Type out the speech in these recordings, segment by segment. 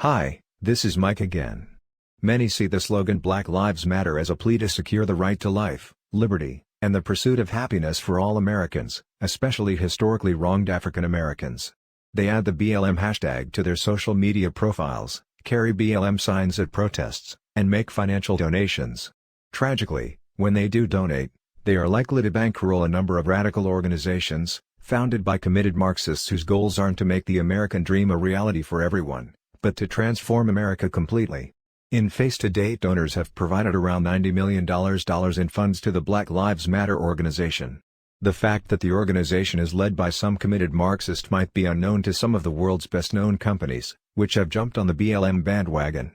Hi, this is Mike again. Many see the slogan Black Lives Matter as a plea to secure the right to life, liberty, and the pursuit of happiness for all Americans, especially historically wronged African Americans. They add the BLM hashtag to their social media profiles, carry BLM signs at protests, and make financial donations. Tragically, when they do donate, they are likely to bankroll a number of radical organizations, founded by committed Marxists whose goals aren't to make the American dream a reality for everyone, but to transform America completely. In face to date, donors have provided around $90 million in funds to the Black Lives Matter organization. The fact that the organization is led by some committed Marxist might be unknown to some of the world's best-known companies, which have jumped on the BLM bandwagon.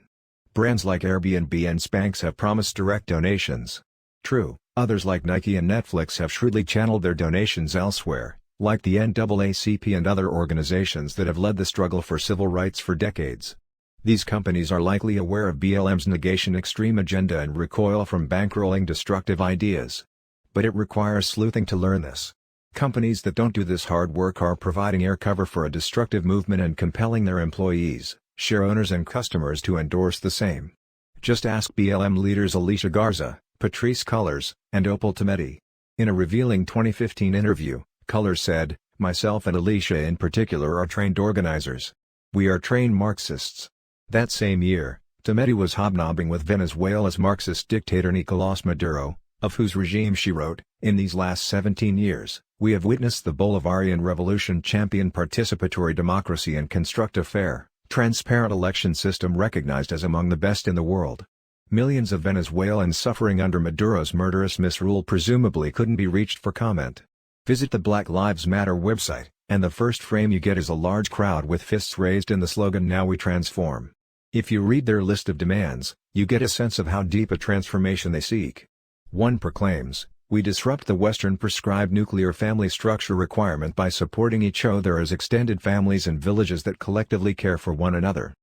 Brands like Airbnb and Spanx have promised direct donations. True, others like Nike and Netflix have shrewdly channeled their donations elsewhere, like the NAACP and other organizations that have led the struggle for civil rights for decades. These companies are likely aware of BLM's negation extreme agenda and recoil from bankrolling destructive ideas. But it requires sleuthing to learn this. Companies that don't do this hard work are providing air cover for a destructive movement and compelling their employees, share owners and customers to endorse the same. Just ask BLM leaders Alicia Garza, Patrisse Cullors, and Opal Tometi. In a revealing 2015 interview, Cullors said, "Myself and Alicia in particular are trained organizers. We are trained Marxists." That same year, Tometi was hobnobbing with Venezuela's Marxist dictator Nicolás Maduro, of whose regime she wrote, "In these last 17 years, we have witnessed the Bolivarian revolution champion participatory democracy and construct a fair, transparent election system recognized as among the best in the world. Millions of Venezuelans suffering under Maduro's murderous misrule presumably couldn't be reached for comment." Visit the Black Lives Matter website, and the first frame you get is a large crowd with fists raised in the slogan "Now We Transform." If you read their list of demands, you get a sense of how deep a transformation they seek. One proclaims, "We disrupt the Western prescribed nuclear family structure requirement by supporting each other as extended families and villages that collectively care for one another."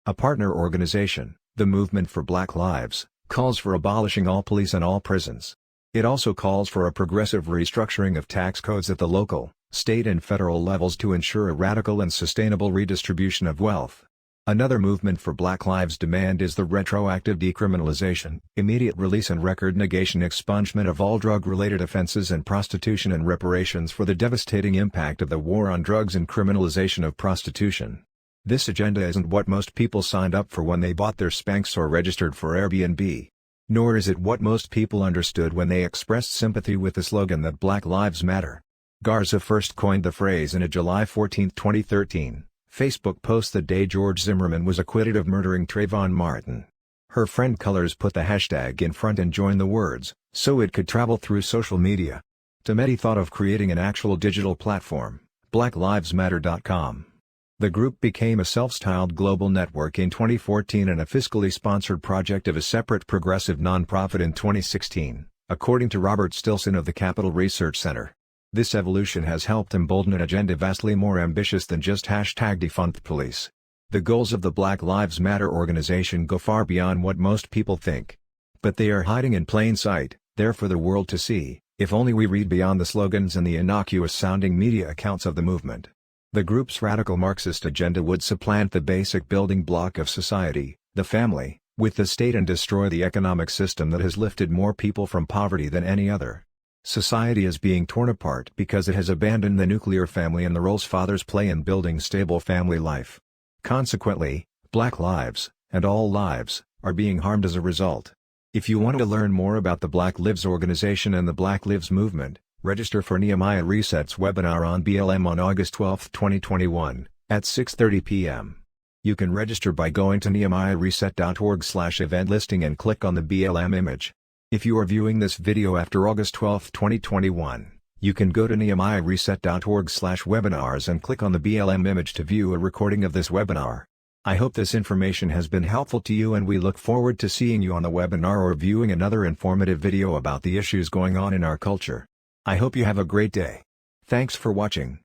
A partner organization, the Movement for Black Lives, calls for abolishing all police and all prisons. It also calls for a progressive restructuring of tax codes at the local, state and federal levels to ensure a radical and sustainable redistribution of wealth. Another Movement for Black Lives demand is the retroactive decriminalization, immediate release and record negation expungement of all drug-related offenses and prostitution and reparations for the devastating impact of the war on drugs and criminalization of prostitution. This agenda isn't what most people signed up for when they bought their Spanx or registered for Airbnb. Nor is it what most people understood when they expressed sympathy with the slogan that Black Lives Matter. Garza first coined the phrase in a July 14, 2013. Facebook post the day George Zimmerman was acquitted of murdering Trayvon Martin. Her friend Cullors put the hashtag in front and joined the words, so it could travel through social media. Tometi thought of creating an actual digital platform, blacklivesmatter.com. The group became a self-styled global network in 2014 and a fiscally sponsored project of a separate progressive nonprofit in 2016, according to Robert Stilson of the Capital Research Center. This evolution has helped embolden an agenda vastly more ambitious than just #defunct police. The goals of the Black Lives Matter organization go far beyond what most people think. But they are hiding in plain sight, there for the world to see, if only we read beyond the slogans and the innocuous-sounding media accounts of the movement. The group's radical Marxist agenda would supplant the basic building block of society, the family, with the state and destroy the economic system that has lifted more people from poverty than any other. Society is being torn apart because it has abandoned the nuclear family and the roles fathers play in building stable family life. Consequently, Black lives, and all lives, are being harmed as a result. If you want to learn more about the Black Lives organization and the Black Lives movement, register for Nehemiah Reset's webinar on BLM on August 12, 2021, at 6:30 p.m. You can register by going to nehemiahreset.org/event listing and click on the BLM image. If you are viewing this video after August 12, 2021, you can go to nehemiahreset.org/webinars and click on the BLM image to view a recording of this webinar. I hope this information has been helpful to you and we look forward to seeing you on the webinar or viewing another informative video about the issues going on in our culture. I hope you have a great day. Thanks for watching.